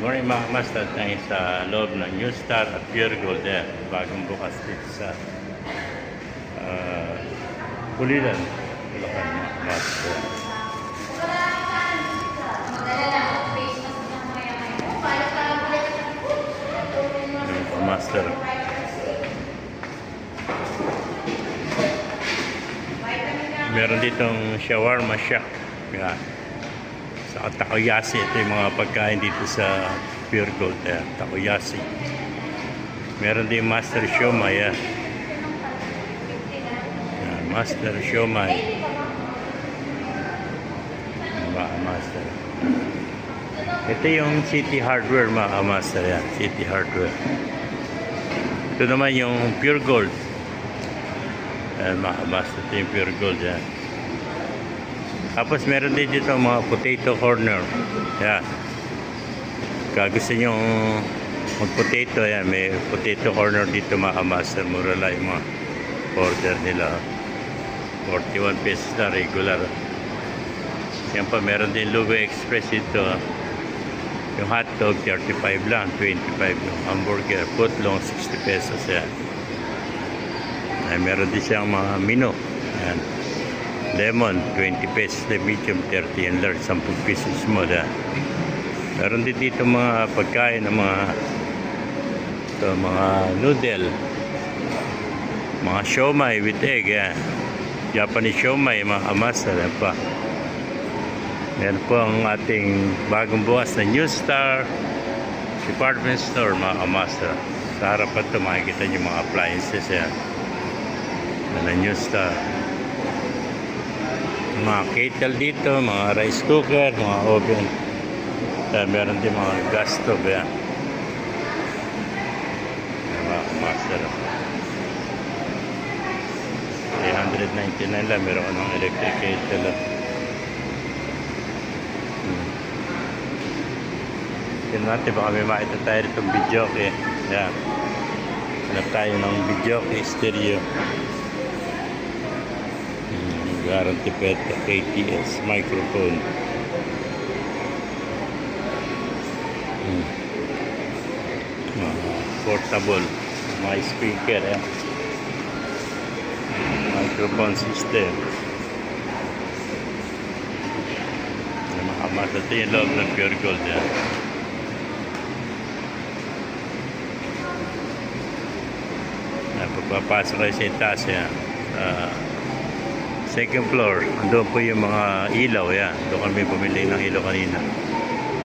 Morning mga master, tayo sa loob ng New Star at Pure Gold. Bagong bukas dito sa Pulilan, Bulacan mga master. Mga master. Meron ditong shawarma shack. Yan. Sa takoyaki, ito yung mga pagkain dito sa Pure Gold. Takoyaki. Meron din master siomai. Master siomai. Mga master. Ito yung City Hardware mga master. Yan. City Hardware. Ito naman yung Pure Gold. Yan mga master. Ito yung Pure Gold. Yan. Tapos meron din dito mga potato corner. Yan. Kung gusto nyo mag-potato, yan. May potato corner dito mga master. Mura lang yung mga order nila. 41 pesos na regular. Yan pa, meron din Lugo Express dito. Yung hotdog, 35 lang. 25 yung hamburger. Footlong, 60 pesos. Yan. Ay, meron din siyang mga menu. Yan. Lemon, 20 pesos. The medium, 30 and large, 10 pesos mo. Meron din dito mga pagkain ng mga noodle. Mga siomai with egg. Yan. Japanese siomai, mga master. Yan pa. Yan po ang ating bagong bukas na New Star Department Store, mga master. Sa harapan ito, makikita nyo mga appliances. Yan. Na New Star. Mga kettle dito, mga rice cooker, mga oven. Meron din mga gas stove. Yan. Mga master. 399 lang. Meron ka ng electric kettle. Tignan natin, baka may makita tayo itong video. Yan. Hanap tayo ng video stereo. Guarantee pet ATS microphone. Portable my speaker. Microphone system. Makamas ito yung loob ng Pure Gold. Pagpapasok kayo sa itaas. Second floor, doon po yung mga ilaw. Yan. Doon kami bumili ng ilaw kanina.